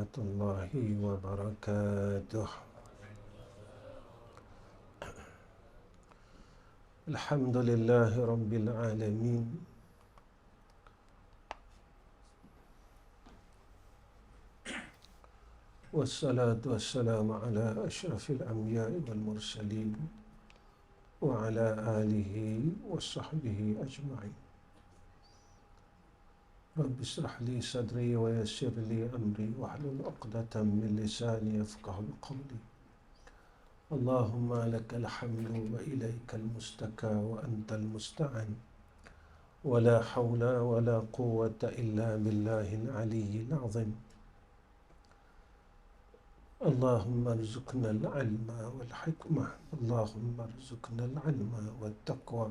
warahmatullahi wabarakatuh. Alhamdulillahi rabbil alamin. Wassalatu wassalamu ala asyrafil anbiya'i wal mursalin wa ala alihi wa sahbihi ajma'in. Rabbi israh li sadri wa yassir li amri wahlul 'uqdatam min lisani yafqahu qawli. Allahumma lakal hamdu wa ilaikal mustaka wa antal musta'an. Wa la hawla wa la quwwata illa billahil aliyyil 'azim. Allahumma arzuqna al-'ilma wal hikmah. Allahumma arzuqna al-'ilma wat taqwa.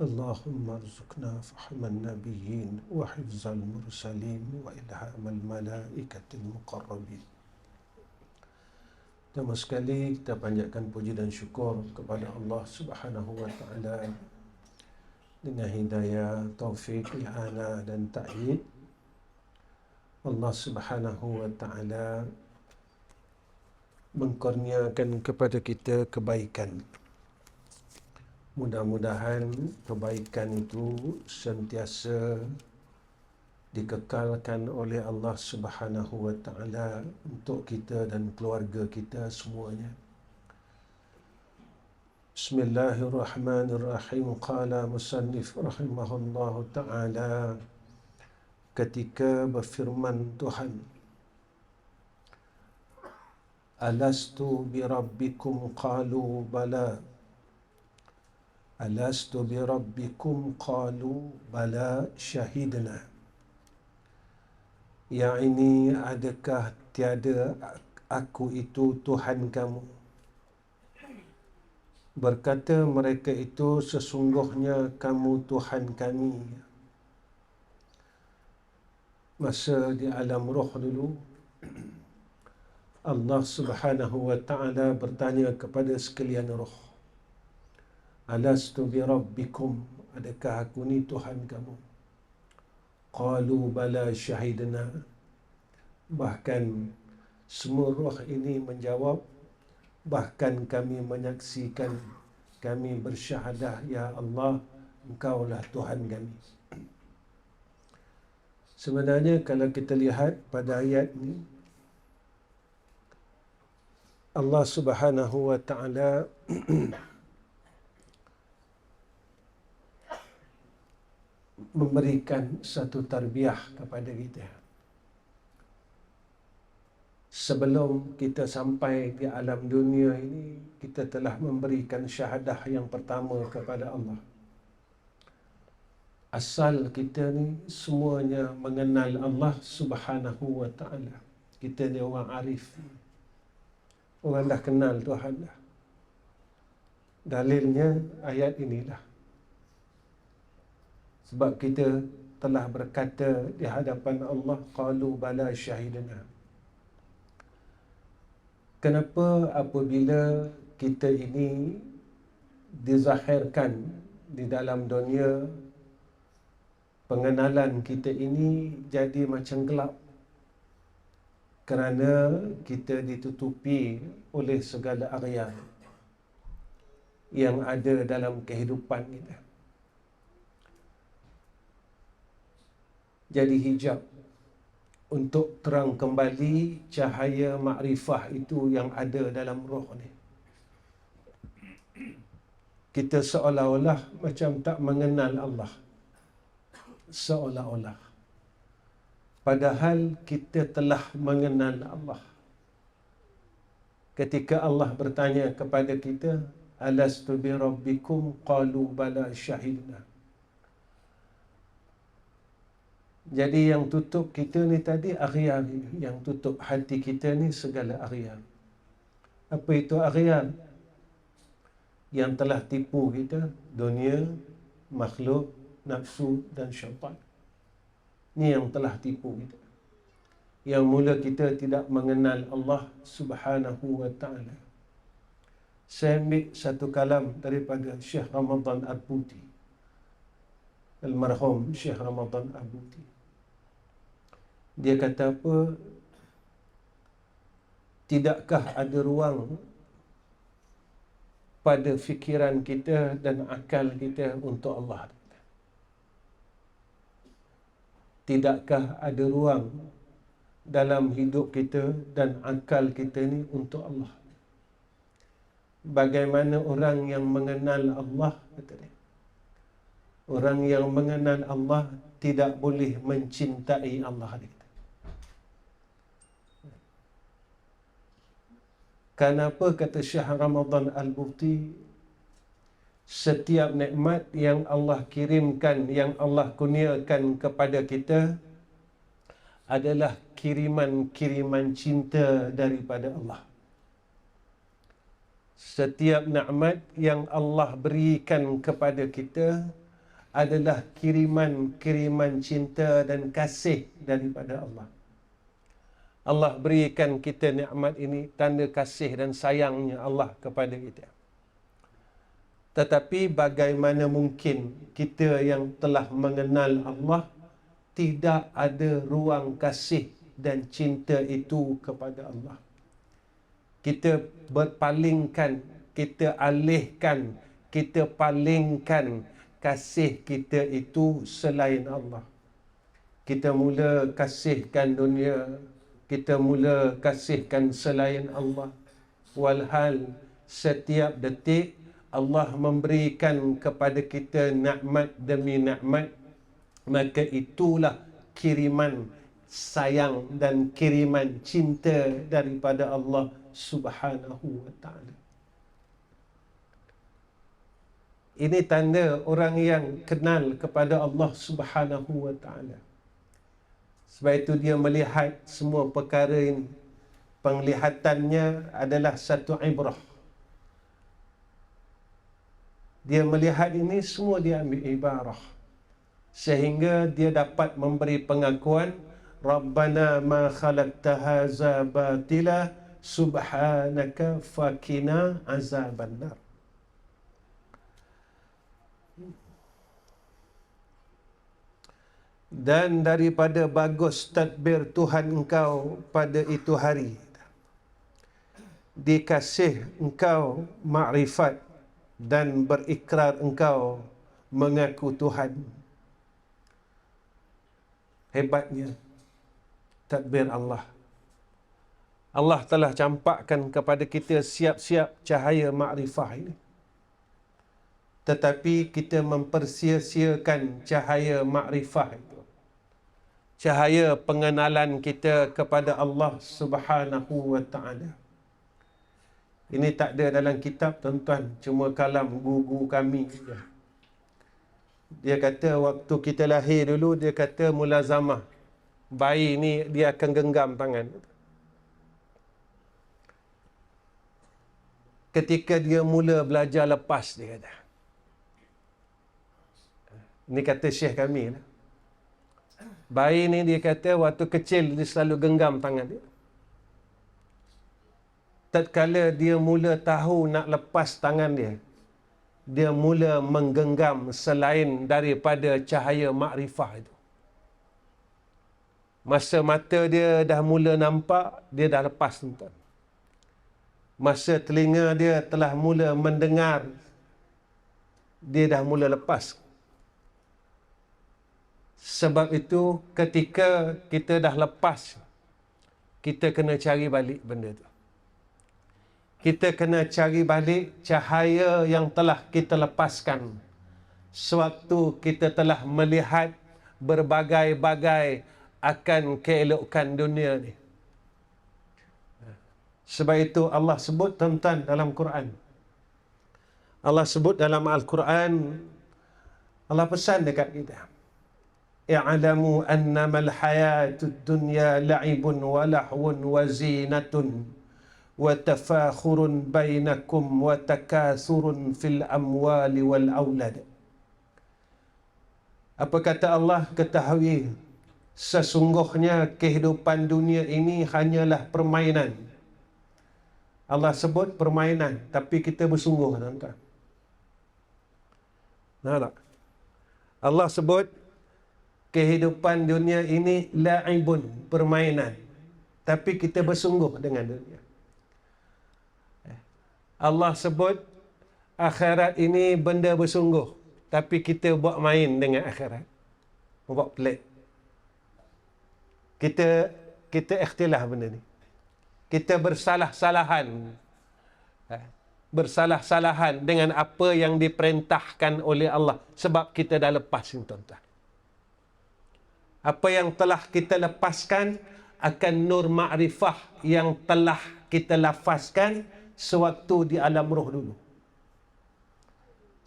Allahumma arzuqna fahman nabiyyin wa hifzal mursalin wa ilhamal malaikatil muqarrabin. Pertama sekali kita panjatkan puji dan syukur kepada Allah Subhanahu wa taala dengan hidayah, taufik, i'anah dan ta'yid. Allah Subhanahu wa taala mengkurniakan kepada kita kebaikan. Mudah-mudahan kebaikan itu sentiasa dikekalkan oleh Allah Subhanahu wa taala untuk kita dan keluarga kita semuanya. Bismillahirrahmanirrahim. Qala musannif rahimahullahu taala, ketika berfirman Tuhan, Alastu bi rabbikum qalu bala. Alastu bi rabbikum qalu bala syahidna. Yang ini, adakah tiada aku itu Tuhan kamu? Berkata mereka itu, sesungguhnya kamu Tuhan kami. Masa di alam roh dulu, Allah Subhanahu wa ta'ala bertanya kepada sekalian roh, Alastu bi rabbikum, adakah aku ni Tuhan kamu? Qalu bala syahidna. Bahkan semua roh ini menjawab, bahkan kami menyaksikan, kami bersyahadah, ya Allah, Engkaulah Tuhan kami. Sebenarnya kalau kita lihat pada ayat ni, Allah Subhanahu wa ta'ala memberikan satu tarbiyah kepada kita. Sebelum kita sampai di alam dunia ini, kita telah memberikan syahadah yang pertama kepada Allah. Asal kita ni semuanya mengenal Allah Subhanahu wa ta'ala. Kita ni orang arif, orang dah kenal Tuhan dah. Dalilnya ayat inilah. Sebab kita telah berkata di hadapan Allah, qalu bala syahidna. Kenapa apabila kita ini dizahirkan di dalam dunia, pengenalan kita ini jadi macam gelap? Kerana kita ditutupi oleh segala area yang ada dalam kehidupan kita. Jadi hijab untuk terang kembali cahaya makrifah itu yang ada dalam roh ni. Kita seolah-olah macam tak mengenal Allah. Seolah-olah. Padahal kita telah mengenal Allah. Ketika Allah bertanya kepada kita, Alastu bi rabbikum qalu bala syahidna. Jadi yang tutup kita ni tadi aghyan, yang tutup hati kita ni segala aghyan. Apa itu aghyan? Yang telah tipu kita, dunia, makhluk, nafsu dan syaitan. Ini yang telah tipu kita. Yang mula kita tidak mengenal Allah Subhanahu wa ta'ala. Saya ambil satu kalam daripada Syekh Ramadan Al-Buti, almarhum Syekh Ramadan Al-Buti. Dia kata apa? Tidakkah ada ruang pada fikiran kita dan akal kita untuk Allah? Tidakkah ada ruang dalam hidup kita dan akal kita ni untuk Allah? Bagaimana orang yang mengenal Allah, kata dia, orang yang mengenal Allah tidak boleh mencintai Allah, dia kata. Kenapa, kata Syekh Ramadan Al-Buti, setiap nikmat yang Allah kirimkan, yang Allah kurniakan kepada kita adalah kiriman-kiriman cinta daripada Allah. Setiap nikmat yang Allah berikan kepada kita adalah kiriman-kiriman cinta dan kasih daripada Allah. Allah berikan kita nikmat ini tanda kasih dan sayangnya Allah kepada kita. Tetapi bagaimana mungkin kita yang telah mengenal Allah tidak ada ruang kasih dan cinta itu kepada Allah? Kita berpalingkan, kita alihkan, kita palingkan kasih kita itu selain Allah. Kita mula kasihkan dunia, kita mula kasihkan selain Allah. Walhal setiap detik Allah memberikan kepada kita nikmat demi nikmat, maka itulah kiriman sayang dan kiriman cinta daripada Allah Subhanahu wa ta'ala. Ini tanda orang yang kenal kepada Allah Subhanahu wa ta'ala. Sebab itu dia melihat semua perkara ini, penglihatannya adalah satu ibrah. Dia melihat ini semua, dia ambil ibarah, sehingga dia dapat memberi pengakuan, Rabbana ma khalaqta hadza batila subhanaka fakina azaban nar. Dan daripada bagus tadbir Tuhan engkau pada itu hari, dikasih engkau makrifat dan berikrar engkau mengaku Tuhan. Hebatnya tadbir Allah. Allah telah campakkan kepada kita siap-siap cahaya makrifah ini. Tetapi kita mempersia-siakan cahaya makrifah itu. Cahaya pengenalan kita kepada Allah Subhanahu wa ta'ala. Ini tak ada dalam kitab, tuan-tuan, cuma kalam guru kami saja. Dia kata waktu kita lahir dulu, dia kata mulazamah. Bayi ni dia akan genggam tangan. Ketika dia mula belajar lepas, dia kata. Ini kata syekh kami lah. Bayi ni dia kata waktu kecil dia selalu genggam tangan dia. Tatkala dia mula tahu nak lepas tangan dia, dia mula menggenggam selain daripada cahaya makrifah itu. Masa mata dia dah mula nampak, dia dah lepas, tuan-tuan. Masa telinga dia telah mula mendengar, dia dah mula lepas. Sebab itu ketika kita dah lepas, kita kena cari balik benda tu. Kita kena cari balik cahaya yang telah kita lepaskan sewaktu kita telah melihat berbagai-bagai akan keelokan dunia ni. Sebab itu Allah sebut, tuan-tuan, dalam Quran. Allah sebut dalam Al-Quran, Allah pesan dekat kita, i'lamu annamal hayatud dunya la'ibun wa lahwun wa zinatun wa tafakhurun bainakum wa takathurun fil amwali wal aulad. Apa kata Allah? Ketahui sesungguhnya kehidupan dunia ini hanyalah permainan. Allah sebut permainan, tapi kita bersungguh, tuan-tuan. Nah, tak? Allah sebut kehidupan dunia ini la'ibun, permainan, tapi kita bersungguh dengan dunia. Allah sebut akhirat ini benda bersungguh, tapi kita buat main dengan akhirat. Buat pelik. Kita ikhtilaf benda ni. Kita bersalah-salahan. Bersalah-salahan dengan apa yang diperintahkan oleh Allah. Sebab kita dah lepas ni, tuan-tuan. Apa yang telah kita lepaskan akan nur ma'rifah yang telah kita lafazkan sewaktu di alam roh dulu.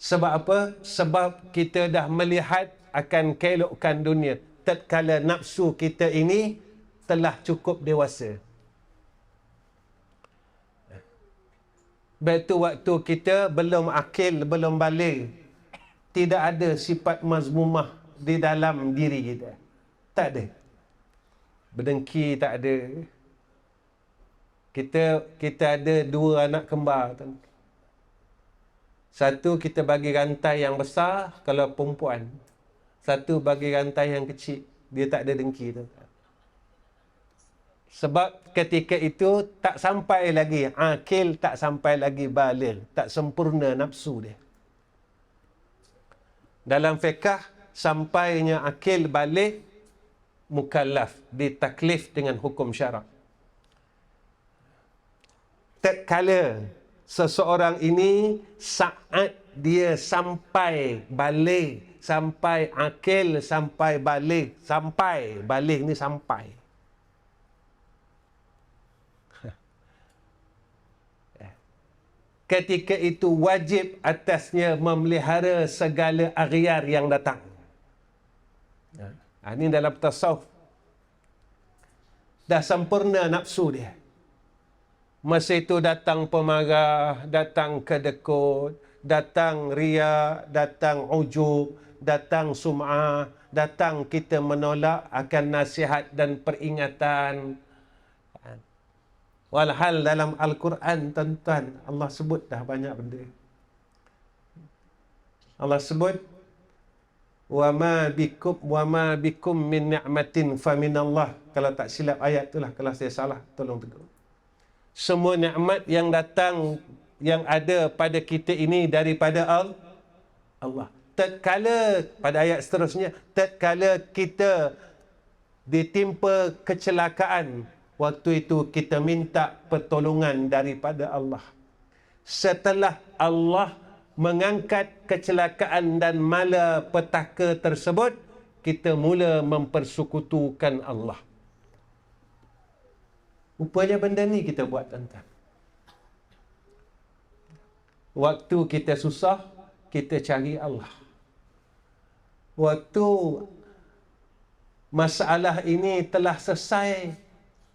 Sebab apa? Sebab kita dah melihat akan keelokan dunia tatkala nafsu kita ini telah cukup dewasa. Betul waktu kita belum akil, belum balik, tidak ada sifat mazmumah di dalam diri kita. Tak ada. Berdengki tak ada. Kita ada 2 anak kembar. Satu kita bagi rantai yang besar kalau perempuan. Satu bagi rantai yang kecil. Dia tak ada dengki tu. Sebab ketika itu tak sampai lagi akil, tak sampai lagi baligh, tak sempurna nafsu dia. Dalam fiqh, sampainya akil baligh, mukallaf, ditaklif dengan hukum syarak. Tatkala seseorang ini saat dia sampai baligh, sampai akil, sampai baligh, sampai baligh ni sampai. Ketika itu wajib atasnya memelihara segala aghyar yang datang. Ini dalam tasawuf. Dah sempurna nafsu dia. Masa itu datang pemarah, datang kedekut, datang riya, datang ujub, datang sum'ah, datang kita menolak akan nasihat dan peringatan. Walhal dalam Al-Quran, tuan-tuan, Allah sebut dah banyak benda. Allah sebut, wa ma bikum min ni'matin fa minallah. Kalau tak silap ayat itulah, kalau saya salah tolong tegur. Semua nikmat yang datang, yang ada pada kita ini daripada Allah. Tatkala, pada ayat seterusnya, tatkala kita ditimpa kecelakaan, waktu itu kita minta pertolongan daripada Allah. Setelah Allah mengangkat kecelakaan dan malapetaka tersebut, kita mula mempersekutukan Allah. Rupanya benda ni kita buat, tuan-tuan. Waktu kita susah, kita cari Allah. Waktu masalah ini telah selesai,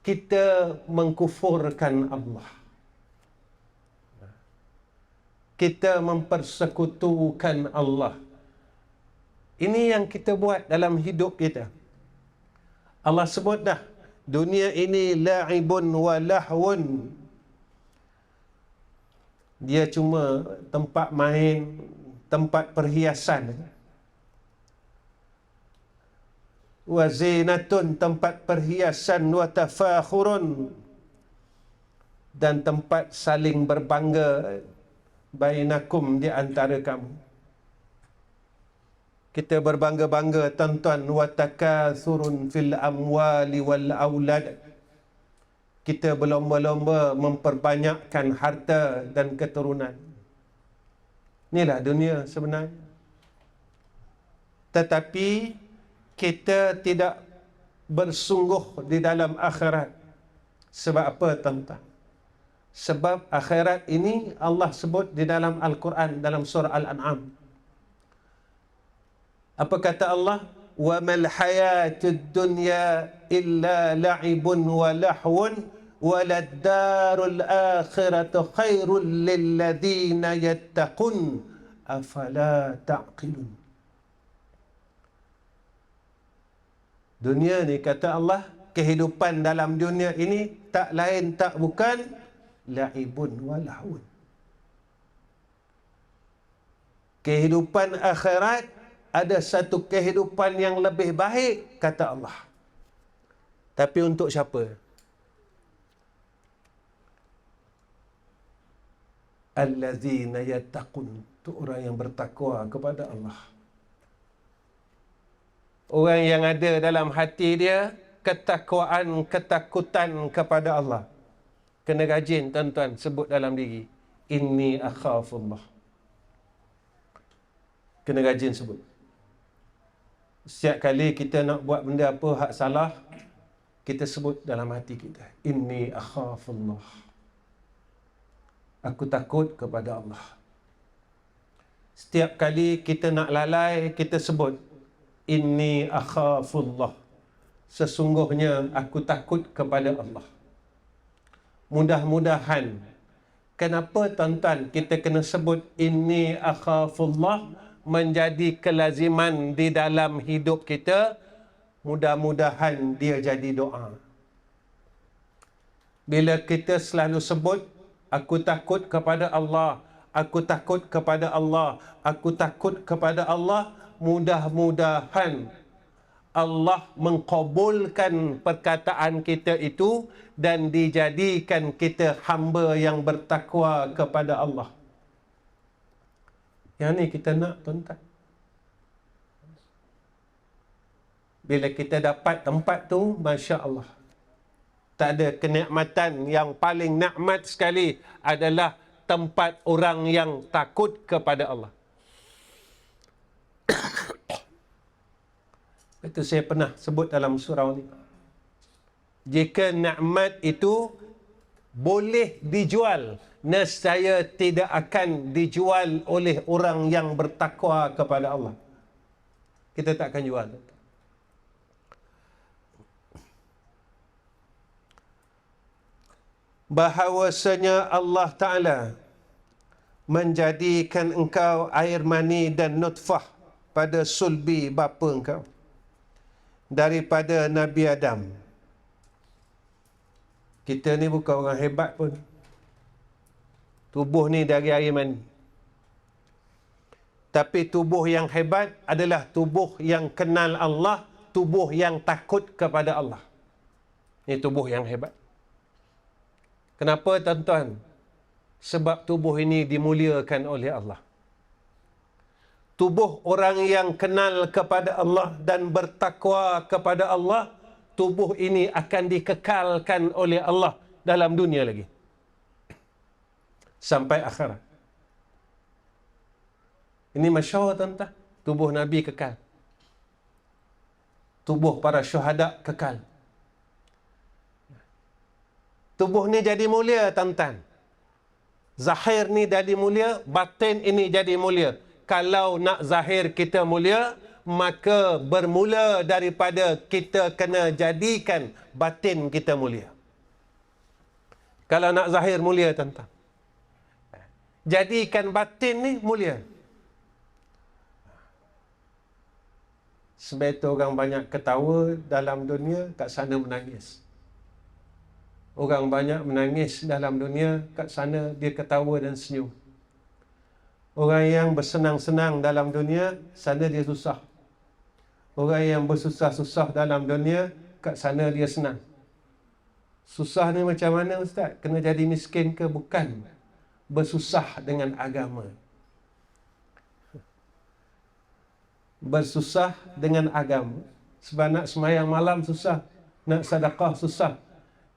kita mengkufurkan Allah. Kita mempersekutukan Allah. Ini yang kita buat dalam hidup kita. Allah sebut dah, dunia ini la'ibun wa lahwun. Dia cuma tempat main, tempat perhiasan. Wa zinatun, tempat perhiasan, wa tafakhurun, dan tempat saling berbangga bainakum, di antara kamu. Kita berbangga-bangga, tuan-tuan, wa takatsurun fil amwali wal aulad. Kita berlomba-lomba memperbanyakkan harta dan keturunan. Inilah dunia sebenarnya. Tetapi kita tidak bersungguh di dalam akhirat. Sebab apa, tuan-tuan? Sebab akhirat ini Allah sebut di dalam Al-Quran, dalam surah Al-An'am. Apa kata Allah? Wa mal hayatud dunya illa la'ibun wa lahwun wa lad-darul akhiratu khairul lil ladzina yattaqun afala ta'qilun. Dunia ni, kata Allah, kehidupan dalam dunia ini tak lain tak bukan la'ibun wa lahwun. Kehidupan akhirat ada satu kehidupan yang lebih baik, kata Allah. Tapi untuk siapa? allazina yattaqun, itu orang yang bertakwa kepada Allah. Orang yang ada dalam hati dia ketakwaan, ketakutan kepada Allah. Kena rajin tuan-tuan sebut dalam diri, inni akhafullah. Kena rajin sebut. Setiap kali kita nak buat benda apa hak salah, kita sebut dalam hati kita, inni akhafullah. Aku takut kepada Allah. Setiap kali kita nak lalai, kita sebut, inni akhafullah. Sesungguhnya aku takut kepada Allah. Mudah-mudahan, kenapa tuan-tuan kita kena sebut inni akhafullah menjadi kelaziman di dalam hidup kita? Mudah-mudahan dia jadi doa. Bila kita selalu sebut, aku takut kepada Allah, aku takut kepada Allah, aku takut kepada Allah, mudah-mudahan Allah mengkabulkan perkataan kita itu dan dijadikan kita hamba yang bertakwa kepada Allah. Yang ni kita nak, tuan-tuan. Bila kita dapat tempat tu, Masya Allah, tak ada kenikmatan yang paling nikmat sekali adalah tempat orang yang takut kepada Allah. Itu saya pernah sebut dalam surau ni. Jika nikmat itu boleh dijual, nescaya tidak akan dijual oleh orang yang bertakwa kepada Allah. Kita tak akan jual. Bahawasanya Allah Ta'ala menjadikan engkau air mani dan nutfah pada sulbi bapa engkau daripada Nabi Adam. Kita ni bukan orang hebat pun. Tubuh ni dari air mani. Tapi tubuh yang hebat adalah tubuh yang kenal Allah, tubuh yang takut kepada Allah. Ini tubuh yang hebat. Kenapa tuan-tuan? Sebab tubuh ini dimuliakan oleh Allah. Tubuh orang yang kenal kepada Allah dan bertakwa kepada Allah, tubuh ini akan dikekalkan oleh Allah dalam dunia lagi. Sampai akhirat. Ini masyarakat tuan-tuan. Tubuh Nabi kekal. Tubuh para syuhada kekal. Tubuh ni jadi mulia tuan-tuan. Zahir ni jadi mulia, batin ini jadi mulia. Kalau nak zahir kita mulia, maka bermula daripada kita kena jadikan batin kita mulia. Kalau nak zahir mulia tuan-tuan, jadikan batin ni mulia. Sebab itu orang banyak ketawa dalam dunia, kat sana menangis. Orang banyak menangis dalam dunia, kat sana dia ketawa dan senyum. Orang yang bersenang-senang dalam dunia, sana dia susah. Orang yang bersusah-susah dalam dunia, kat sana dia senang. Susah ni macam mana Ustaz? Kena jadi miskin ke? Bukan. Bersusah dengan agama. Bersusah dengan agama. Sebab nak semayang malam susah. Nak sedekah susah.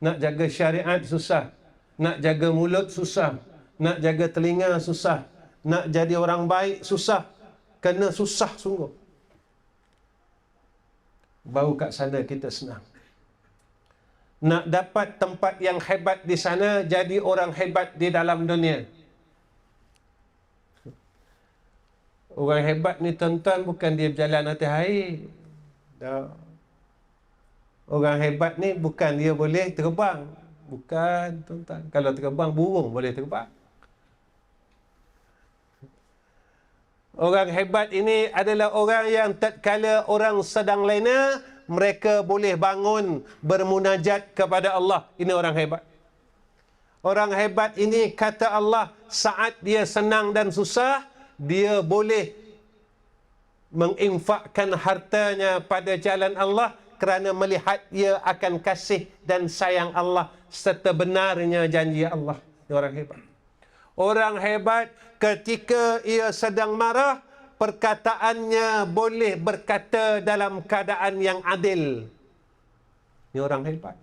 Nak jaga syariat susah. Nak jaga mulut susah. Nak jaga telinga susah. Nak jadi orang baik susah. Kena susah sungguh. Baru kat sana kita senang. Nak dapat tempat yang hebat di sana, jadi orang hebat di dalam dunia. Orang hebat ni tuan-tuan bukan dia berjalan atas air. Tak. Orang hebat ni bukan dia boleh terbang. Bukan tuan-tuan. Kalau terbang, burung boleh terbang. Orang hebat ini adalah orang yang tatkala orang sedang lena, mereka boleh bangun bermunajat kepada Allah. Ini orang hebat. Orang hebat ini kata Allah, saat dia senang dan susah, dia boleh menginfakkan hartanya pada jalan Allah kerana melihat ia akan kasih dan sayang Allah serta benarnya janji Allah. Ini orang hebat. Orang hebat ketika ia sedang marah, perkataannya boleh berkata dalam keadaan yang adil. Ini orang hebat.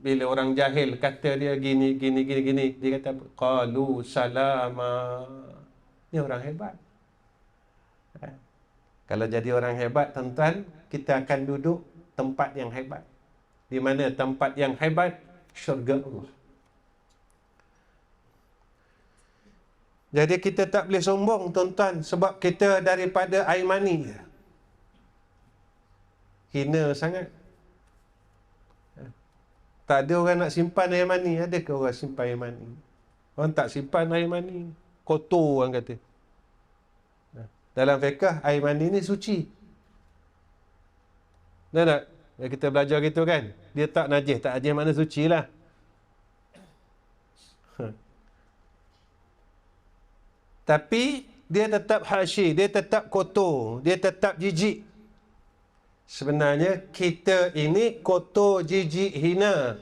Bila orang jahil kata dia gini, dia kata, qalu salama. Ini orang hebat. Kalau jadi orang hebat, tuan-tuan, kita akan duduk tempat yang hebat. Di mana tempat yang hebat? Syurga Allah. Jadi kita tak boleh sombong, tuan-tuan, sebab kita daripada air mani. Hina sangat. Tak ada orang nak simpan air mani. Adakah orang simpan air mani? Orang tak simpan air mani. Kotor, orang kata. Dalam fiqh, air mani ni suci. Tak? Kita belajar gitu kan? Dia tak najis. Tak najis mana suci lah. Tapi dia tetap hasyi, dia tetap kotor, dia tetap jijik. Sebenarnya kita ini kotor, jijik, hina.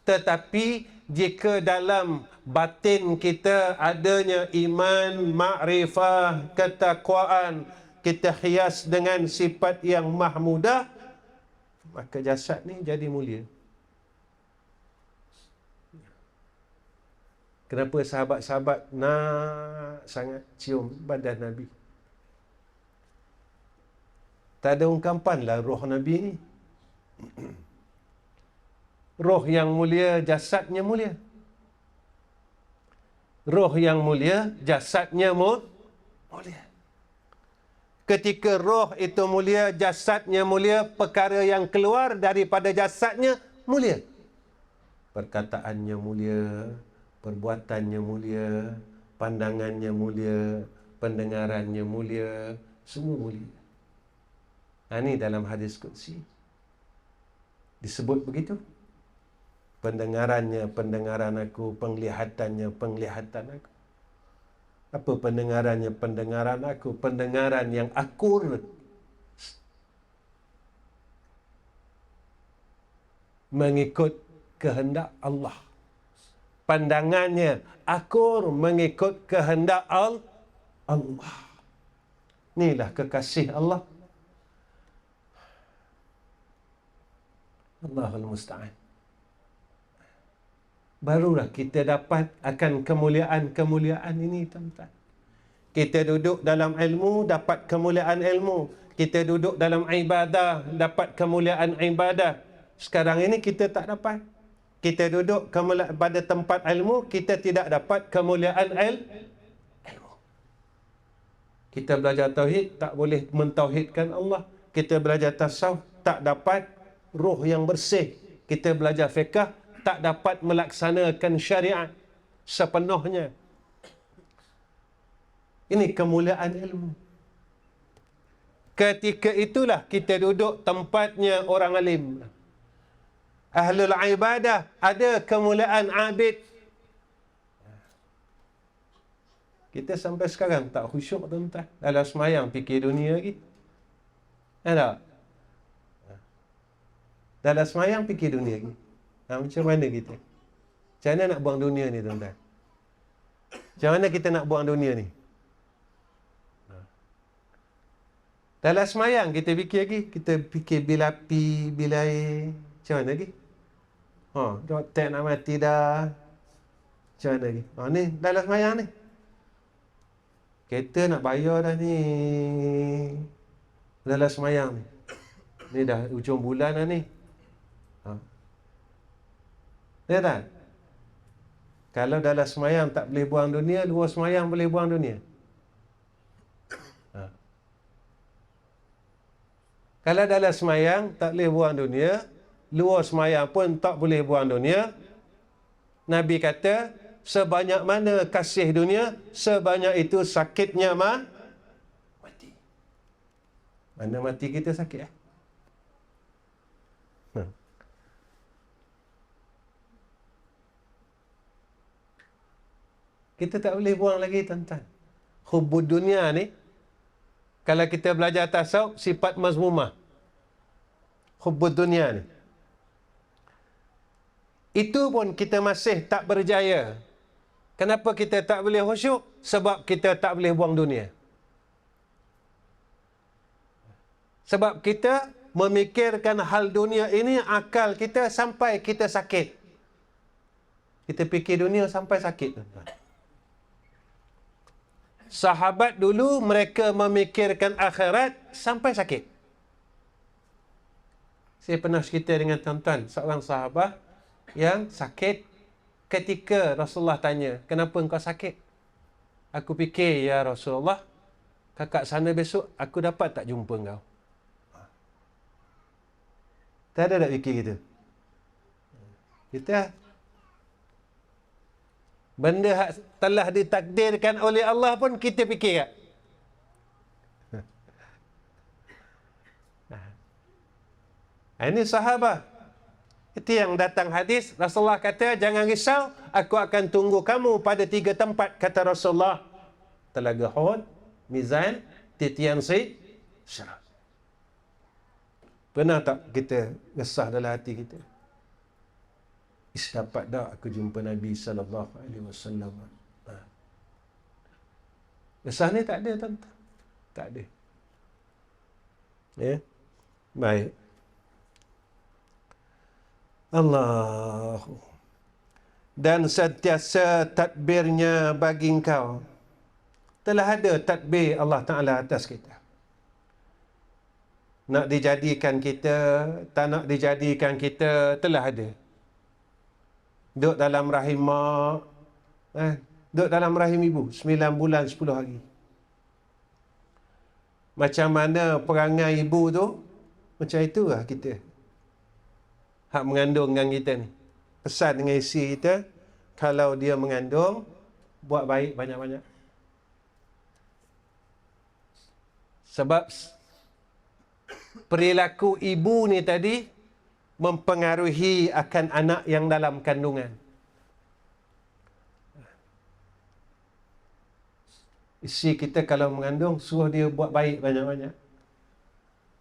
Tetapi jika dalam batin kita adanya iman, makrifah, ketakwaan, kita hias dengan sifat yang mahmudah, maka jasad ni jadi mulia. Kenapa sahabat-sahabat nak sangat cium badan Nabi? Tak ada ungkapan lah roh Nabi ni. Roh yang mulia, jasadnya mulia. Roh yang mulia, jasadnya mulia. Ketika roh itu mulia, jasadnya mulia, perkara yang keluar daripada jasadnya mulia. Perkataannya mulia, perbuatannya mulia, pandangannya mulia, pendengarannya mulia, semua mulia. Ini dalam hadis qudsi disebut begitu. Pendengarannya pendengaran aku, penglihatannya penglihatan aku. Apa pendengarannya pendengaran aku? Pendengaran yang akur, mengikut kehendak Allah. Pandangannya akur, mengikut kehendak Allah. Inilah kekasih Allah. Allahul Musta'an. Barulah kita dapat akan kemuliaan-kemuliaan ini, tuan-tuan. Kita duduk dalam ilmu, dapat kemuliaan ilmu. Kita duduk dalam ibadah, dapat kemuliaan ibadah. Sekarang ini kita tak dapat. Kita duduk pada tempat ilmu, kita tidak dapat kemuliaan ilmu. Kita belajar tauhid, tak boleh mentauhidkan Allah. Kita belajar tasawuf, tak dapat ruh yang bersih. Kita belajar fiqh, tak dapat melaksanakan syariat sepenuhnya. Ini kemuliaan ilmu. Ketika itulah kita duduk tempatnya orang alim. Ahlul ibadah, ada kemuliaan abid. Kita sampai sekarang tak khusyuk, tuan-tuan. Dalam semayang fikir dunia lagi. Ada? Dalam semayang fikir dunia lagi. Macam mana kita? Macam mana nak buang dunia ni, tuan-tuan? Macam mana kita nak buang dunia ni? Dalam semayang kita fikir lagi. Kita fikir bila api, bila air. Macam mana lagi? Doktor nak mati dah. Macam mana lagi? Ni dalam semayang ni. Kereta nak bayar dah ni. Dalam semayang ni. Ni dah ujung bulan dah ni. Ya tak? Kalau dalam semayang tak boleh buang dunia, luar semayang boleh buang dunia. Kalau dalam semayang tak boleh buang dunia, luar semayang pun tak boleh buang dunia. Nabi kata, sebanyak mana kasih dunia, sebanyak itu sakitnya mati. Mana mati kita sakit Kita tak boleh buang lagi, tuan-tuan. Hubbud dunia ni, kalau kita belajar tasawuf, sifat mazmumah. Hubbud dunia ni. Itu pun kita masih tak berjaya. Kenapa kita tak boleh khusyuk? Sebab kita tak boleh buang dunia. Sebab kita memikirkan hal dunia ini, akal kita sampai kita sakit. Kita fikir dunia sampai sakit. Sahabat dulu mereka memikirkan akhirat sampai sakit. Saya pernah cerita dengan tuan-tuan, seorang sahabat yang sakit ketika Rasulullah tanya, kenapa engkau sakit? Aku fikir, ya Rasulullah, kakak sana besok aku dapat tak jumpa engkau? Tak ada tak fikir gitu? Kita benda telah ditakdirkan oleh Allah pun kita fikir tak? Ini sahabat. Itu yang datang hadis. Rasulullah kata, jangan risau, aku akan tunggu kamu pada 3 tempat, kata Rasulullah. Telaga Hud, Mizan, Titian Said, Syarat. Pernah tak kita resah dalam hati kita? Dapat tak aku jumpa Nabi SAW? Resah ni tak ada, tuan-tuan. Tak ada. Ya. Baik. Allah. Dan sentiasa tadbirnya bagi engkau. Telah ada tadbir Allah Ta'ala atas kita. Nak dijadikan kita, tak nak dijadikan kita, telah ada. Duduk dalam rahim mak, duduk dalam rahim ibu 9 bulan 10 hari. Macam mana perangai ibu tu, macam itulah kita. Hak mengandungkan kita ni. Pesan dengan isteri kita, kalau dia mengandung, buat baik banyak-banyak. Sebab perilaku ibu ni tadi mempengaruhi akan anak yang dalam kandungan. Isteri kita kalau mengandung, suruh dia buat baik banyak-banyak.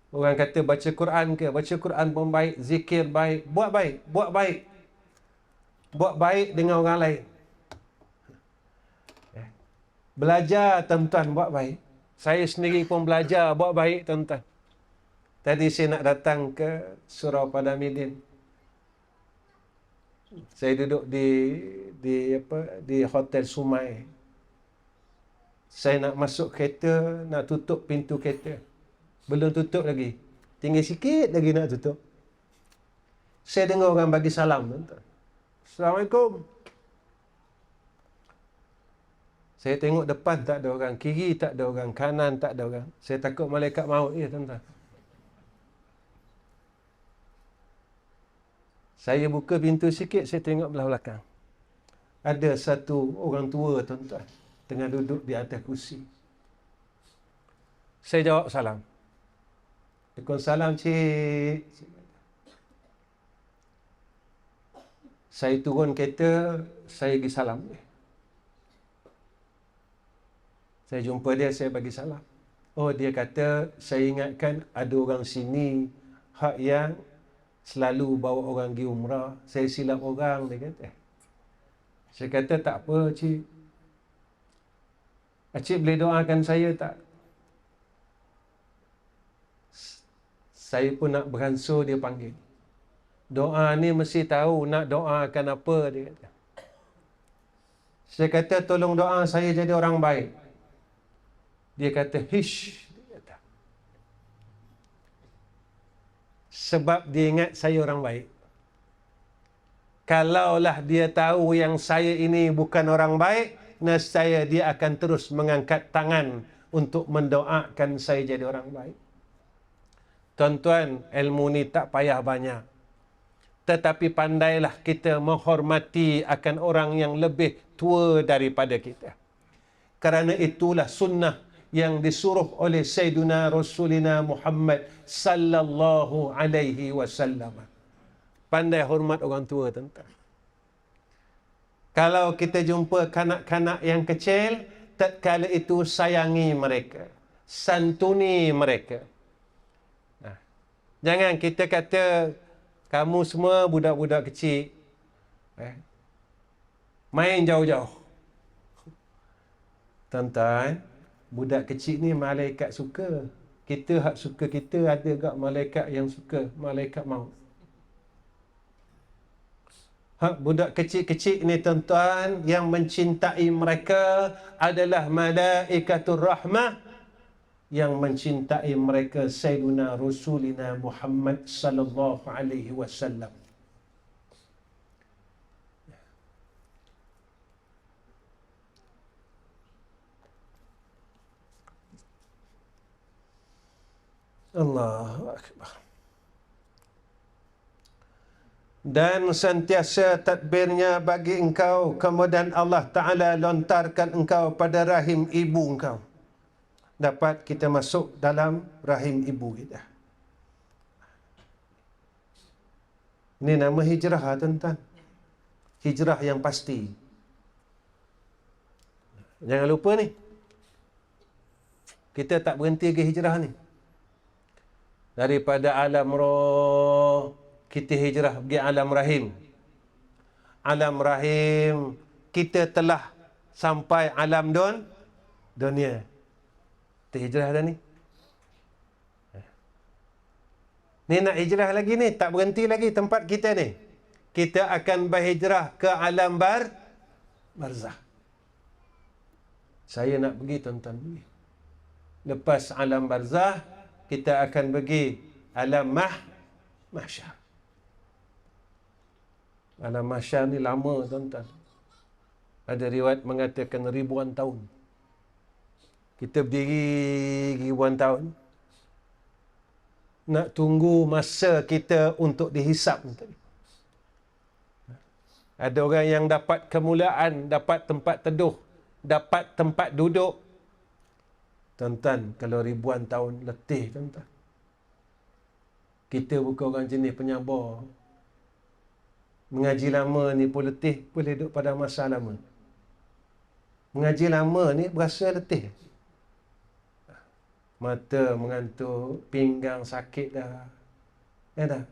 Orang kata baca Quran ke, baca Quran pun baik, zikir baik, buat baik, buat baik. Buat baik dengan orang lain. Belajar, tuan-tuan, buat baik. Saya sendiri pun belajar buat baik, tuan-tuan. Tadi saya nak datang ke Surau Padamidin. Saya duduk di Hotel Sumai. Saya nak masuk kereta, nak tutup pintu kereta. Belum tutup lagi. Tinggal sikit lagi nak tutup. Saya dengar orang bagi salam, tuan-tuan. Assalamualaikum. Saya tengok depan tak ada orang, kiri tak ada orang, kanan tak ada orang. Saya takut malaikat maut dia, tuan-tuan. Saya buka pintu sikit, saya tengok belah belakang. Ada satu orang tua, tuan-tuan, tengah duduk di atas kursi. Saya jawab salam. Waalaikumsalam, cik. Saya turun kereta, saya pergi salam. Saya jumpa dia, saya bagi salam. Oh, dia kata, saya ingatkan ada orang sini hak yang selalu bawa orang pergi umrah. Saya silap orang, dia kata. Saya kata, tak apa, cik. Cik boleh doakan saya tak? Saya pun nak beransur, dia panggil. Doa ni mesti tahu nak doakan apa, dia kata. Saya kata, tolong doa saya jadi orang baik. Dia kata, hish. Dia kata. Sebab dia ingat saya orang baik. Kalaulah dia tahu yang saya ini bukan orang baik, nescaya dia akan terus mengangkat tangan untuk mendoakan saya jadi orang baik. Tuan-tuan, ilmu ni tak payah banyak. Tetapi pandailah kita menghormati akan orang yang lebih tua daripada kita. Kerana itulah sunnah yang disuruh oleh Sayyiduna Rasulina Muhammad sallallahu alaihi wasallam. Pandai hormat orang tua, tuan-tuan. Kalau kita jumpa kanak-kanak yang kecil, tatkala itu sayangi mereka, santuni mereka. Jangan kita kata, kamu semua budak-budak kecil, main jauh-jauh. Tuan-tuan, budak kecil ni malaikat suka. Kita hak suka kita, ada gak malaikat yang suka, malaikat maut. Hak budak kecil-kecil ni tuan-tuan, yang mencintai mereka adalah malaikatur rahmah, yang mencintai mereka Sayyiduna Rasulina Muhammad sallallahu alaihi wasallam. Allahu akbar. Dan sentiasa tadbirnya bagi engkau, kemudian Allah Ta'ala lontarkan engkau pada rahim ibu engkau. Dapat kita masuk dalam rahim ibu kita. Ini nama hijrah, tuan-tuan. Hijrah yang pasti. Jangan lupa ni, kita tak berhenti ke hijrah ni. Daripada alam roh, kita hijrah pergi alam rahim. Alam rahim, kita telah sampai alam dunia. Kita hijrah dah ni. Ni nak hijrah lagi ni, tak berhenti lagi tempat kita ni. Kita akan berhijrah ke alam barzah. Saya nak pergi, tuan-tuan pergi. Lepas alam barzah, kita akan pergi alam mahsyar. Alam mahsyar ni lama, tuan-tuan. Ada riwayat mengatakan ribuan tahun. Kita berdiri ribuan tahun, nak tunggu masa kita untuk dihisap. Ada orang yang dapat kemuliaan, dapat tempat teduh, dapat tempat duduk. Tuan-tuan, kalau ribuan tahun letih, tuan-tuan. Kita bukan orang jenis penyabar. Mengaji lama ni pun letih, boleh duduk pada masa lama. Mengaji lama ni berasa letih. Mata mengantuk, pinggang sakit dah. Ya dah.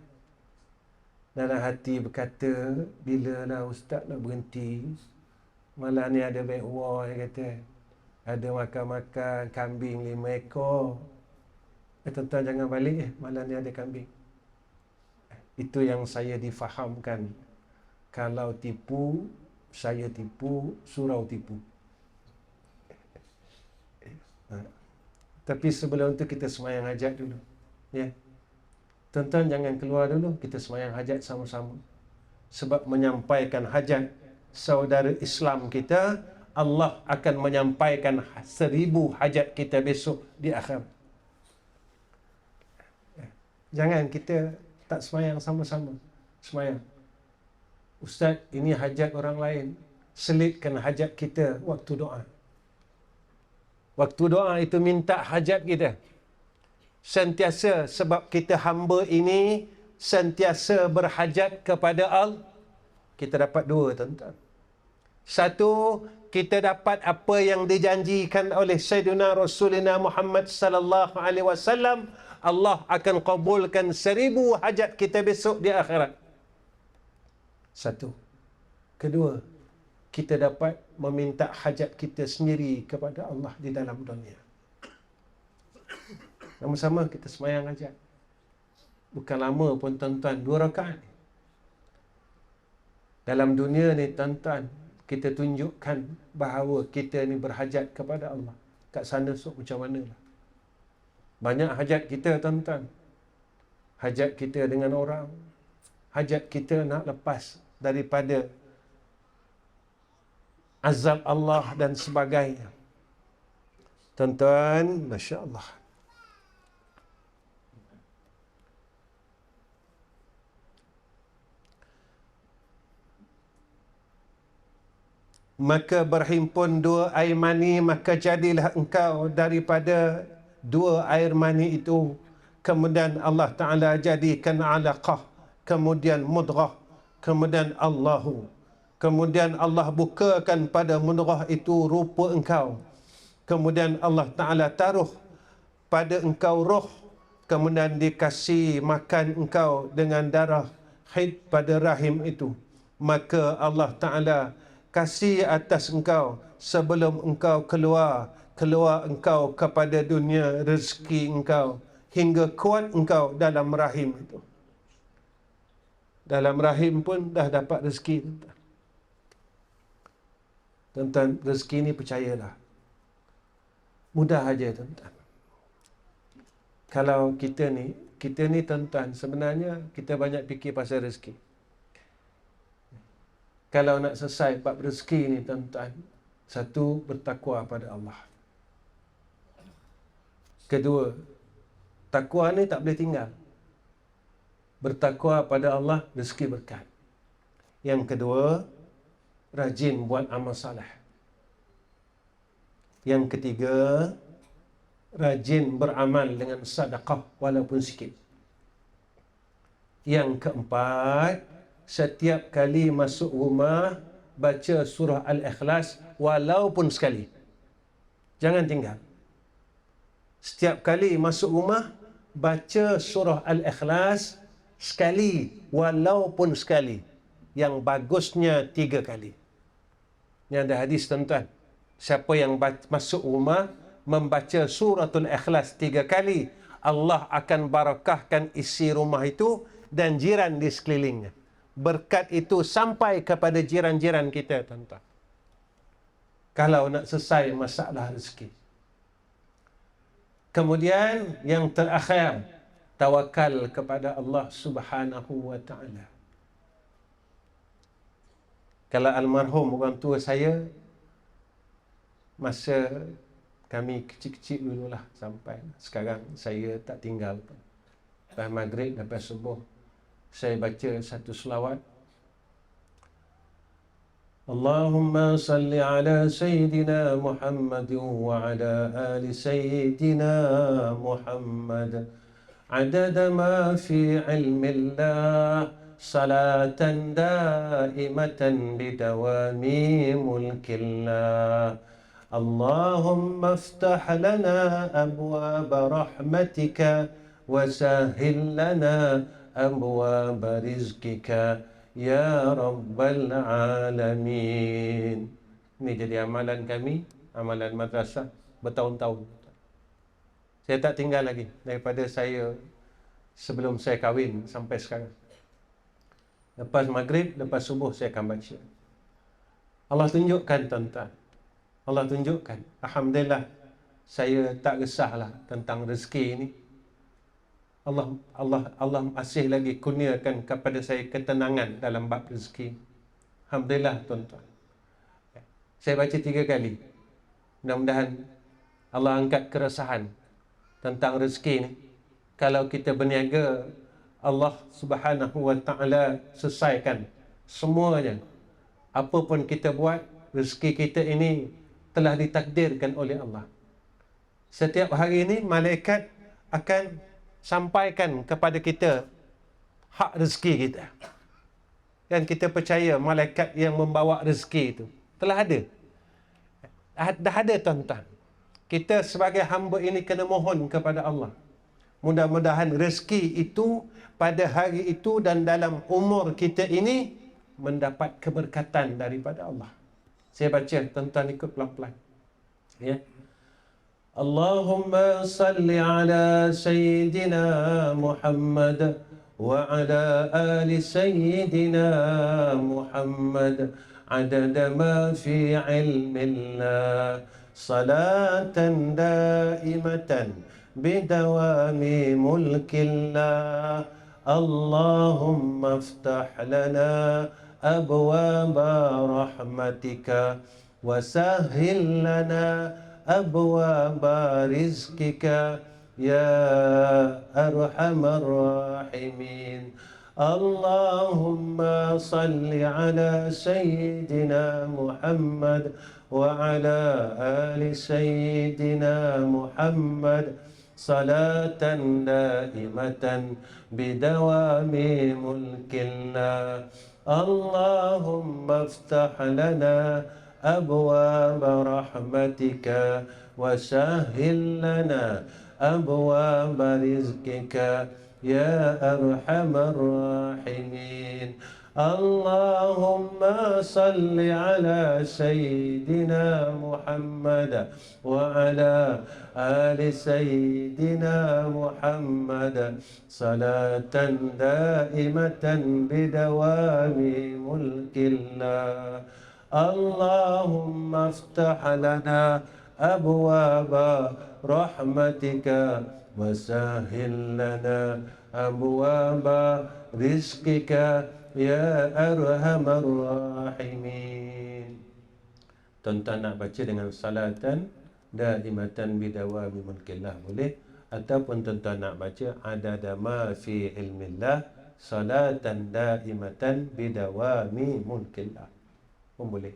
Dalam hati berkata, bilalah ustaz nak berhenti? Malam ni ada baik war, dia kata. Ada makan-makan kambing 5 ekor. Tuan-tuan jangan balik, malam ni ada kambing. Itu yang saya difahamkan. Kalau tipu, saya tipu, surau tipu. Tapi sebelum itu kita sembahyang hajat dulu. Ya. Tuan-tuan jangan keluar dulu, kita sembahyang hajat sama-sama. Sebab menyampaikan hajat saudara Islam kita, Allah akan menyampaikan 1000 hajat kita besok di akhirat. Jangan kita tak sembahyang sama-sama. Sembahyang. Ustaz, ini hajat orang lain. Selitkan hajat kita waktu doa. Waktu doa itu minta hajat kita. Sentiasa, sebab kita hamba ini sentiasa berhajat kepada Allah. Kita dapat 2, tuan-tuan. Satu, kita dapat apa yang dijanjikan oleh Sayyidina Rasulina Muhammad sallallahu alaihi wasallam. Allah akan kabulkan 1000 hajat kita besok di akhirat. Satu. Kedua, kita dapat meminta hajat kita sendiri kepada Allah di dalam dunia. Sama-sama kita sembahyang hajat. Bukan lama pun, tuan-tuan, 2 rakaat. Dalam dunia ni, tuan-tuan, kita tunjukkan bahawa kita ni berhajat kepada Allah. Kat sana sok macam mana lah. Banyak hajat kita, tuan-tuan. Hajat kita dengan orang. Hajat kita nak lepas daripada azab Allah dan sebagainya. Tuan-tuan, Masya Allah. Maka berhimpun 2 air mani, maka jadilah engkau daripada 2 air mani itu. Kemudian Allah Ta'ala jadikan alaqah, kemudian mudghah, kemudian Allahu. Kemudian Allah bukakan pada mudghah itu rupa engkau. Kemudian Allah Ta'ala taruh pada engkau roh. Kemudian dikasih makan engkau dengan darah haid pada rahim itu. Maka Allah Ta'ala kasih atas engkau sebelum engkau keluar engkau kepada dunia rezeki engkau hingga kuat engkau dalam rahim itu. Dalam rahim pun dah dapat rezeki. Tuan-tuan, rezeki ni percayalah, mudah aja tuan-tuan. Kalau kita ni tuan-tuan, sebenarnya kita banyak fikir pasal rezeki. Kalau nak selesai bab rezeki ni tuan-tuan, satu, bertakwa pada Allah. Kedua, takwa ni tak boleh tinggal. Bertakwa pada Allah, rezeki berkat. Yang kedua, rajin buat amal saleh. Yang ketiga, rajin beramal dengan sedekah walaupun sikit. Yang keempat, setiap kali masuk rumah baca surah Al-Ikhlas walaupun sekali. Jangan tinggal. Setiap kali masuk rumah baca surah Al-Ikhlas sekali walaupun sekali. Yang bagusnya 3 kali. Ini ada hadis tuan-tuan. Siapa yang masuk rumah membaca suratul Ikhlas 3 kali, Allah akan barakahkan isi rumah itu dan jiran di sekelilingnya. Berkat itu sampai kepada jiran-jiran kita, tuan-tuan. Kalau nak selesai masalah rezeki. Kemudian yang terakhir, tawakal kepada Allah Subhanahu wa ta'ala. Kalau almarhum orang tua saya, masa kami kecil-kecil dululah sampai sekarang saya tak tinggal. Lepas maghrib, lepas subuh, saya baca satu selawat. Allahumma salli ala Sayyidina Muhammad wa ala ali Sayyidina Muhammad adada ma fi ilmillah salatan daimatan bidawami mulkillah. Allahumma aftah lana abwaba rahmatika wa sahil lana abwab rizkika ya rabbal alamin. Ini jadi amalan kami, amalan madrasah bertahun-tahun. Saya tak tinggal lagi daripada saya sebelum saya kahwin sampai sekarang. Lepas maghrib, lepas subuh saya akan baca. Allah tunjukkan tuan-tuan, Allah tunjukkan, alhamdulillah, saya tak resahlah tentang rezeki ini. Allah masih lagi kurniakan kepada saya ketenangan dalam bab rezeki. Alhamdulillah tuan-tuan. Saya baca 3 kali. Mudah-mudahan Allah angkat keresahan tentang rezeki ini. Kalau kita berniaga, Allah Subhanahu wa ta'ala selesaikan semuanya. Apa pun kita buat, rezeki kita ini telah ditakdirkan oleh Allah. Setiap hari ini malaikat akan sampaikan kepada kita hak rezeki kita. Dan kita percaya malaikat yang membawa rezeki itu telah ada. Dah ada tuan-tuan. Kita sebagai hamba ini kena mohon kepada Allah. Mudah-mudahan rezeki itu pada hari itu dan dalam umur kita ini mendapat keberkatan daripada Allah. Saya baca, tuan-tuan ikut pelan-pelan. Ya. Allahumma salli ala Sayyidina Muhammad wa ala ali Sayyidina Muhammad adada ma fi ilmillah salatan daimatan bidawami mulkillah. Allahumma aftah lana abwaba rahmatika wa sahil lana أبواب رزقك يا أرحم الراحمين. اللهم صل على سيدنا محمد وعلى آل سيدنا محمد صلاة دائمة بدوام ملك الله. اللهم افتح لنا أبواب رحمتك وسهل لنا أبواب رزقك يا أرحم الراحمين. Allahumma salli ala Sayyidina Muhammad wa ala ali Sayyidina Muhammad salatan daimatan bidawami mulkillah. Allahumma aftah lana abwaba rahmatika wa sahil lana abwaba rizqika ya arhamar rahimin. Tuan-tuan nak baca dengan salatan daimatan bidawami mulkillah boleh, ataupun tuan-tuan nak baca adada ma fi ilmillah salatan daimatan bidawami mulkillah pun boleh.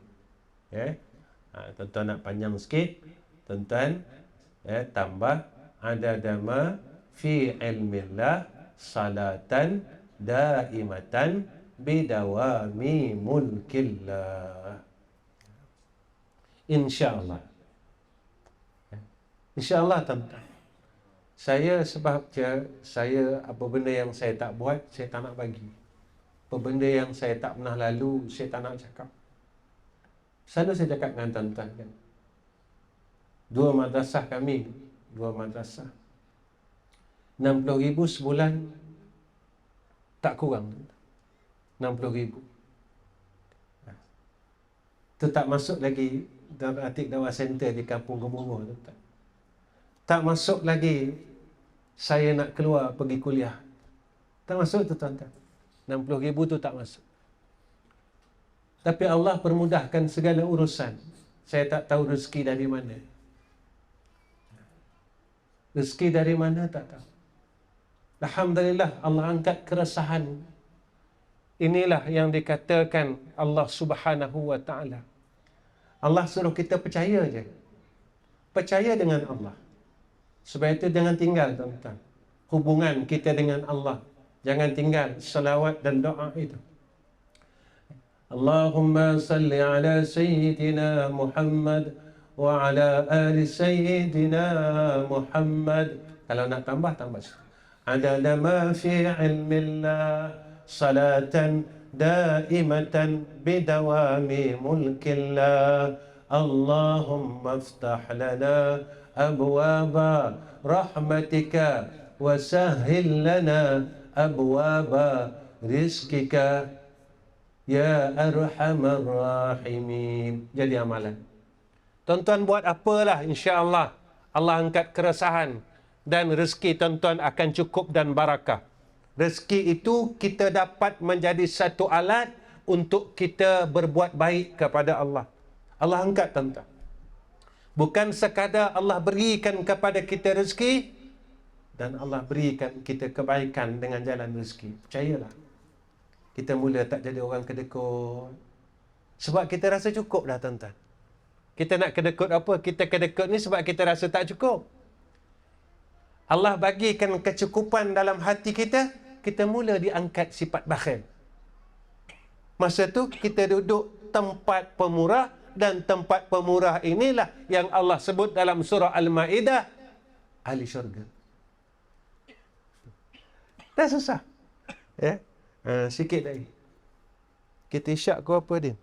Tuan-tuan nak panjang sikit, tuan-tuan tambah adada ma fi ilmillah salatan daimatan bidawami mulkillah. InsyaAllah. InsyaAllah tuan-tuan. Saya sebab saya apa benda yang saya tak buat, saya tak nak bagi. Apa benda yang saya tak pernah lalu, saya tak nak cakap. Selalu saya cakap dengan tuan-tuan kan. Dua madrasah kami, 60,000 sebulan tak kurang. 60,000. Itu tak masuk lagi dalam Atik Dawah Center di Kampung Gemuruh. Tak masuk lagi saya nak keluar pergi kuliah. Tak masuk tu tuan-tuan. 60,000 tu tak masuk. Tapi Allah permudahkan segala urusan. Saya tak tahu rezeki dari mana. Rezeki dari mana tak tahu. Alhamdulillah Allah angkat keresahan. Inilah yang dikatakan Allah Subhanahu wa ta'ala. Allah suruh kita percaya je. Percaya dengan Allah. Sebab itu jangan tinggal tuan-tuan hubungan kita dengan Allah. Jangan tinggal salawat dan doa itu. Allahumma salli ala Sayyidina Muhammad wa ala ali Sayyidina Muhammad. Kalau nak tambah sikit. Adada ma fi ilmillah salatan daimatan bidawami mulkillah. Allahumma aftah lana abwaba rahmatika wa sahhil lana abwaba rizqika ya arhamar rahimin. Jadi amalan. Tuan-tuan buat apalah, insya-Allah Allah angkat keresahan dan rezeki tuan-tuan akan cukup dan barakah. Rezeki itu kita dapat menjadi satu alat untuk kita berbuat baik kepada Allah. Allah angkat tuan-tuan. Bukan sekadar Allah berikan kepada kita rezeki dan Allah berikan kita kebaikan dengan jalan rezeki. Percayalah. Kita mula tak jadi orang kedekut. Sebab kita rasa cukup dah tuan-tuan. Kita nak kedekut apa? Kita kedekut ni sebab kita rasa tak cukup. Allah bagikan kecukupan dalam hati kita, kita mula diangkat sifat bakhil. Masa tu kita duduk tempat pemurah, dan tempat pemurah inilah yang Allah sebut dalam surah Al-Ma'idah, ahli syurga. Dah susah. Sikit lagi. Kita isyak ke apa, Din?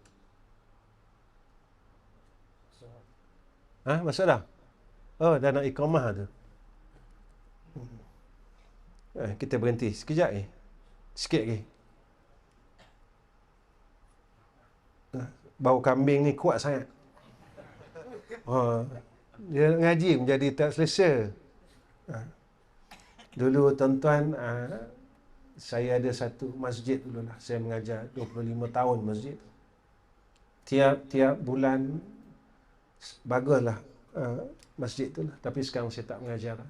Masuk dah? Oh, dah nak iqamah tu. Kita berhenti sekejap ni. Sikit lagi. Bau kambing ni kuat sangat. Dia ngaji menjadi tak selesa. Dulu tuan-tuan, saya ada satu masjid dululah. Saya mengajar 25 tahun masjid. Tiap bulan baguslah masjid tu lah. Tapi sekarang saya tak mengajar.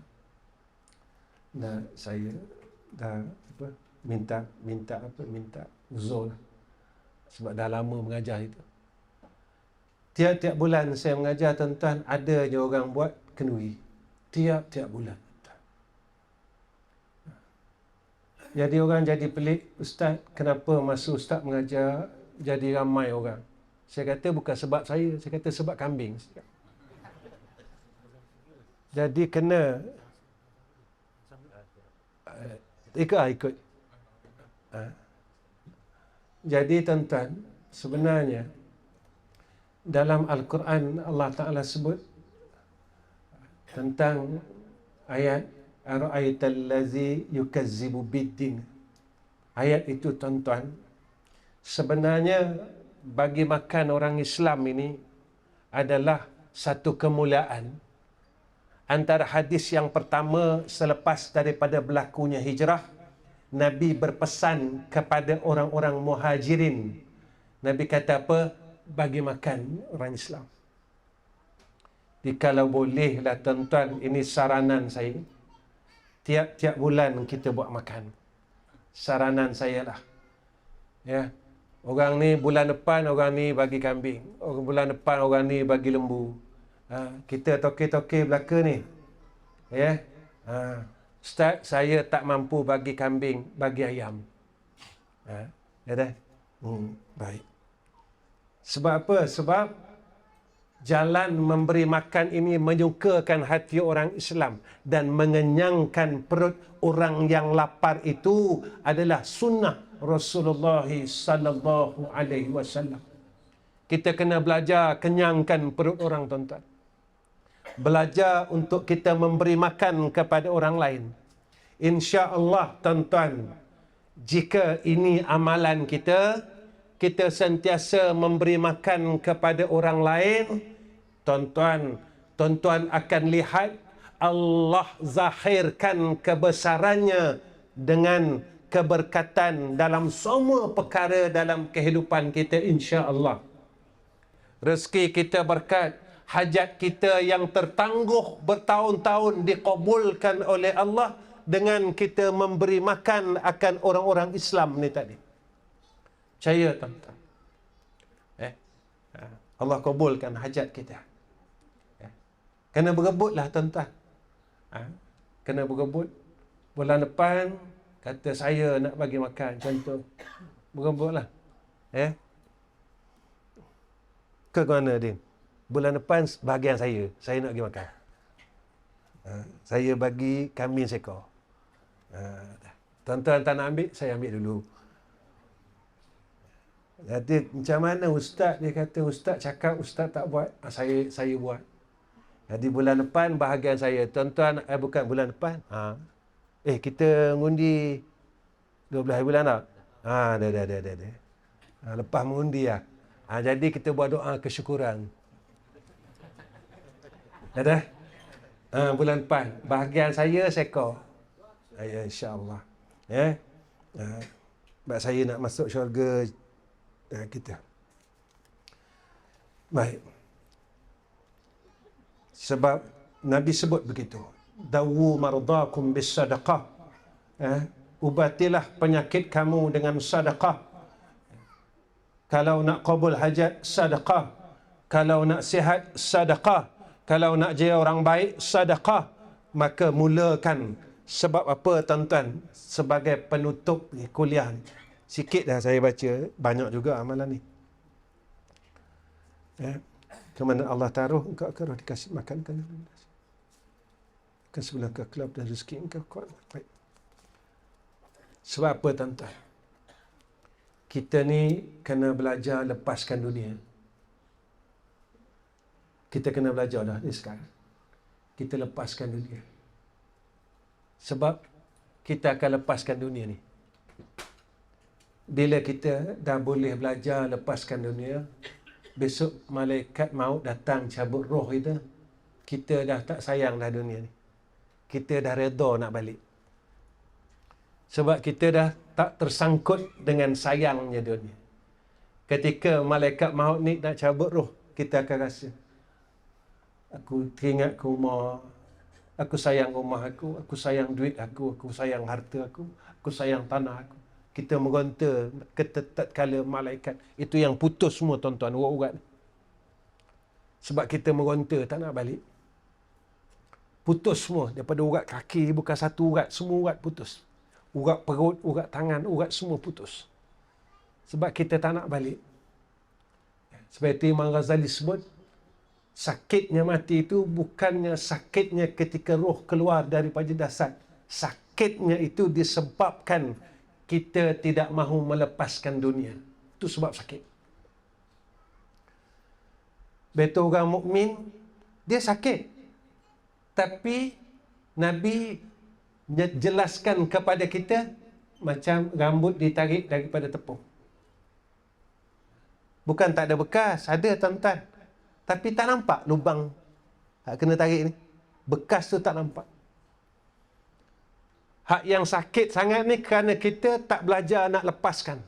Dan saya dah minta uzur lah. Sebab dah lama mengajar itu. Tiap-tiap bulan saya mengajar tuan-tuan, ada je orang buat kenduri. Tiap-tiap bulan. Jadi orang jadi pelik, ustaz, kenapa masa ustaz mengajar jadi ramai orang? Saya kata bukan sebab saya kata sebab kambing. Jadi kena ikut. Jadi tuan-tuan, sebenarnya dalam Al-Quran Allah Ta'ala sebut tentang ayat ara'aital ladzi yukazzibu biddin. Ayat itu tuan-tuan, sebenarnya bagi makan orang Islam ini adalah satu kemuliaan. Antara hadis yang pertama selepas daripada berlakunya hijrah, Nabi berpesan kepada orang-orang muhajirin. Nabi kata apa? Bagi makan orang Islam. Jadi kalau bolehlah tuan-tuan, ini saranan saya. Tiap-tiap bulan kita buat makan. Saranan saya lah. Ya. Orang ni bulan depan orang ni bagi kambing. Bulan depan orang ni bagi lembu. Kita toke-toke belaka ni. Ya. Ustaz, saya tak mampu bagi kambing, bagi ayam. Ya dah. Baik. Sebab apa? Sebab jalan memberi makan ini menyukakan hati orang Islam dan mengenyangkan perut orang yang lapar itu adalah sunnah Rasulullah sallallahu alaihi wasallam. Kita kena belajar kenyangkan perut orang, tuan-tuan. Belajar untuk kita memberi makan kepada orang lain. Insya-Allah tuan-tuan, jika ini amalan kita, kita sentiasa memberi makan kepada orang lain, tuan-tuan akan lihat Allah zahirkan kebesarannya dengan keberkatan dalam semua perkara dalam kehidupan kita, insya-Allah. Rezeki kita berkat, hajat kita yang tertangguh bertahun-tahun dikabulkan oleh Allah dengan kita memberi makan akan orang-orang Islam ni tadi. Percaya tuan-tuan. Allah kabulkan hajat kita. Kena berebutlah tuan-tuan. Kena berebut. Bulan depan kata saya nak bagi makan, contoh. Berebutlah. Ke mana Din? Bulan depan bahagian saya nak bagi makan. Saya bagi kambing seekor. Tuan-tuan tak nak ambil, saya ambil dulu. Jadi macam mana ustaz, dia kata ustaz cakap ustaz tak buat, saya buat. Jadi bulan depan bahagian saya, tuan-tuan, bukan bulan depan. Kita ngundi 12 hari bulan tak? Dah. Lepas mengundi lah. Jadi kita buat doa kesyukuran. Dah. Bulan depan bahagian saya seekor. Insya-Allah. Sebab saya nak masuk syurga kita. Baik. Sebab Nabi sebut begitu. Dawu mardakum bis sadaqah. Ubatilah penyakit kamu dengan sedekah. Kalau nak qabul hajat, sedekah. Kalau nak sihat, sedekah. Kalau nak jadi orang baik, sedekah. Maka mulakan. Sebab apa tuan-tuan? Sebagai penutup kuliah ni. Sikit dah saya baca, banyak juga amalan ni. Kemana Allah taruh, engkau akan dikasih makan. Ke sebelah ke kelab dan rezeki engkau kuat. Baik. Sebab apa tuan-tuan? Kita ni kena belajar lepaskan dunia. Kita kena belajar dah ni sekarang. Kita lepaskan dunia. Sebab kita akan lepaskan dunia ni. Bila kita dah boleh belajar lepaskan dunia, besok malaikat maut datang cabut roh kita, kita dah tak sayang dah dunia ni. Kita dah redha nak balik. Sebab kita dah tak tersangkut dengan sayangnya dunia. Ketika malaikat maut ni nak cabut roh, kita akan rasa, aku teringat ke rumah, aku sayang rumah aku sayang duit aku sayang harta aku sayang tanah aku. Kita meronta tatkala malaikat itu yang putus semua tuan-tuan, urat-urat. Sebab kita meronta tak nak balik. Putus semua daripada urat kaki, bukan satu urat, semua urat putus. Urat perut, urat tangan, urat semua putus. Sebab kita tak nak balik. Sebab itu Imam Ghazali sebut, sakitnya mati itu bukannya sakitnya ketika roh keluar daripada jasad. Sakitnya itu disebabkan kita tidak mahu melepaskan dunia. Itu sebab sakit. Betul orang mukmin dia sakit. Tapi Nabi jelaskan kepada kita macam rambut ditarik daripada tepung. Bukan tak ada bekas, ada tuan-tuan. Tapi tak nampak lubang kena tarik ni. Bekas tu tak nampak. Hak yang sakit sangat ni kerana kita tak belajar nak lepaskan.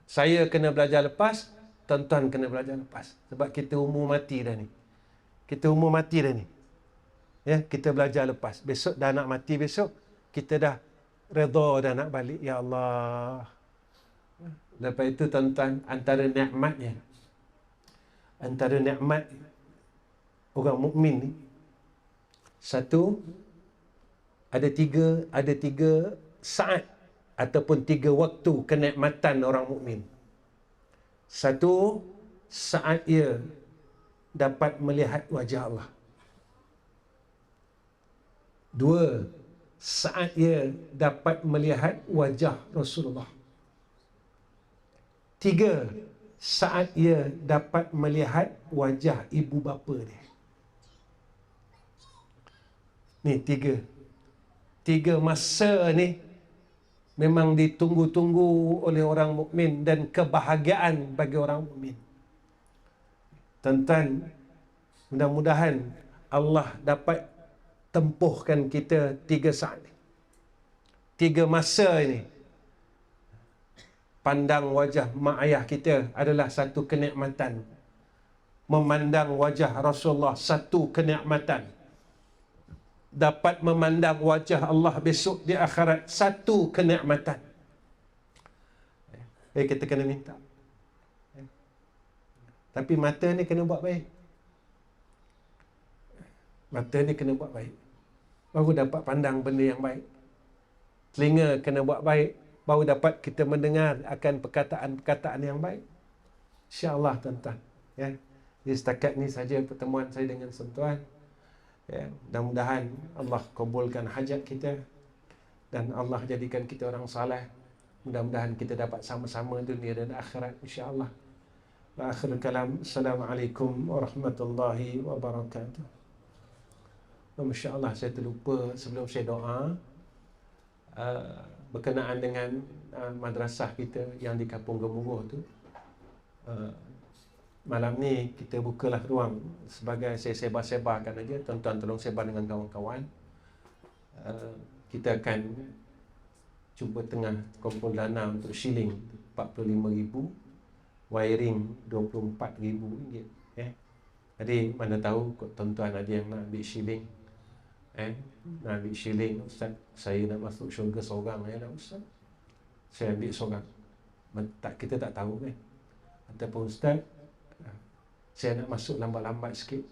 Saya kena belajar lepas, tuan-tuan kena belajar lepas. Sebab kita umur mati dah ni. Kita umur mati dah ni. Ya, kita belajar lepas. Besok dah nak mati besok, kita dah redha dah nak balik. Ya Allah. Lepas itu tuan-tuan, antara nikmat orang mukmin ni, satu, ada tiga saat ataupun 3 waktu kenikmatan orang mukmin. Satu, saat ia dapat melihat wajah Allah. 2, saat ia dapat melihat wajah Rasulullah. 3, saat ia dapat melihat wajah ibu bapa dia. Ni 3 masa ni memang ditunggu-tunggu oleh orang mukmin dan kebahagiaan bagi orang mukmin. Tuan-tuan, mudah-mudahan Allah dapat tempuhkan kita 3 saat ni. 3 masa ini. Pandang wajah mak ayah kita adalah satu kenikmatan. Memandang wajah Rasulullah satu kenikmatan. Dapat memandang wajah Allah besok di akhirat satu kenikmatan. Kita kena minta. Tapi mata ni kena buat baik. Mata ni kena buat baik, baru dapat pandang benda yang baik. Telinga kena buat baik, baru dapat kita mendengar akan perkataan-perkataan yang baik. InsyaAllah tuan-tuan. Ya. Jadi setakat ni saja pertemuan saya dengan tuan-tuan. Ya. Mudah-mudahan Allah kabulkan hajat kita dan Allah jadikan kita orang saleh. Mudah-mudahan kita dapat sama-sama dunia dan akhirat insya-Allah. Wa akhir kalam. Assalamualaikum warahmatullahi wabarakatuh. Masya Allah, saya terlupa sebelum saya doa berkenaan dengan madrasah kita yang di Kampung Gemuruh tu. Malam ni kita bukalah ruang sebagai saya sebar-sebarkan aja. Tuan-tuan tolong sebar dengan kawan-kawan. Kita akan cuba tengah kumpul dana untuk shilling 45,000, wiring RM24,000. Jadi mana tahu tuan-tuan ada yang nak ambil shilling. Nak ambil shilling, Ustaz, saya nak masuk syurga seorang ya nak Ustaz. Saya ambil seorang. Kita tak tahu kan. Ataupun Ustaz, saya nak masuk lambat-lambat sikit.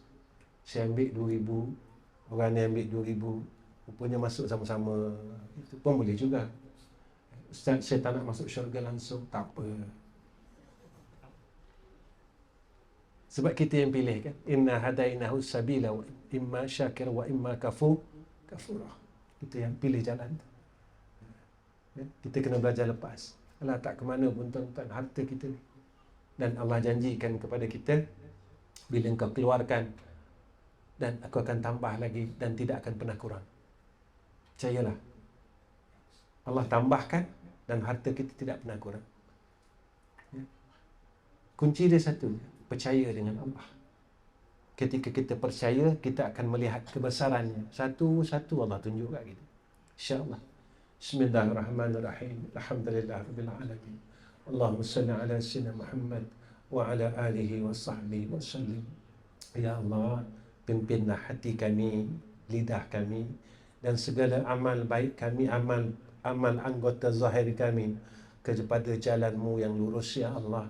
Saya ambil 2,000, orang ni ambil 2,000, rupanya masuk sama-sama. Itu pun boleh juga. Ustaz, saya tak nak masuk syurga langsung. Tak apa. Sebab kita yang pilih kan. Inna hadainahu sabila wa imma syakir wa imma kafurah. Kita yang pilih jalan tu. Ya? Kita kena belajar lepas. Allah tak ke mana pun tuan-tuan harta kita ni. Dan Allah janjikan kepada kita, bila engkau keluarkan, dan aku akan tambah lagi dan tidak akan pernah kurang. Percayalah. Allah tambahkan dan harta kita tidak pernah kurang. Ya? Kunci dia satu, percaya dengan Allah. Ketika kita percaya, kita akan melihat kebesarannya. Satu-satu Allah tunjuk kat kita. InsyaAllah. Bismillahirrahmanirrahim. Alhamdulillahirabbil alamin. Allahumma salli ala sayyidina Muhammad wa ala alihi wa sahbihi wa sallim. Ya Allah, pimpinlah hati kami, lidah kami, dan segala amal baik kami, amal anggota zahir kami kepada jalan-Mu yang lurus, ya Allah.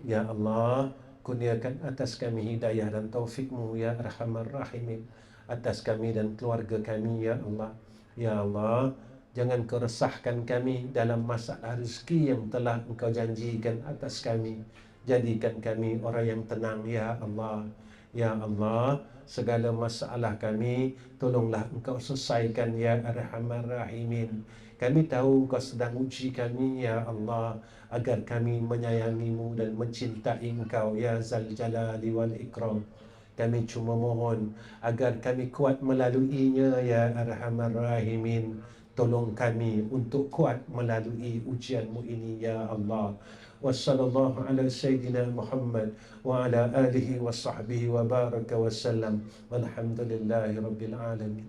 Ya Allah, kurniakan atas kami hidayah dan taufik-Mu, ya Arhamar Rahimin, atas kami dan keluarga kami, ya Allah. Ya Allah, jangan Kau resahkan kami dalam masalah rezeki yang telah Engkau janjikan atas kami. Jadikan kami orang yang tenang, ya Allah. Ya Allah, segala masalah kami, tolonglah Engkau selesaikan ya Arhamar Rahimin. Kami tahu Engkau sedang uji kami ya Allah, agar kami menyayangimu dan mencintai Engkau ya Zal Jalali wal Ikram. Kami cuma mohon agar kami kuat melaluinya ya Arhamar Rahimin. Tolong kami untuk kuat melalui ujianmu ini ya Allah. Wassallallahu ala Sayyidina Muhammad wa ala alihi wa sahbihi wa baraka wa sallam. Walhamdulillahi Rabbil Alamin.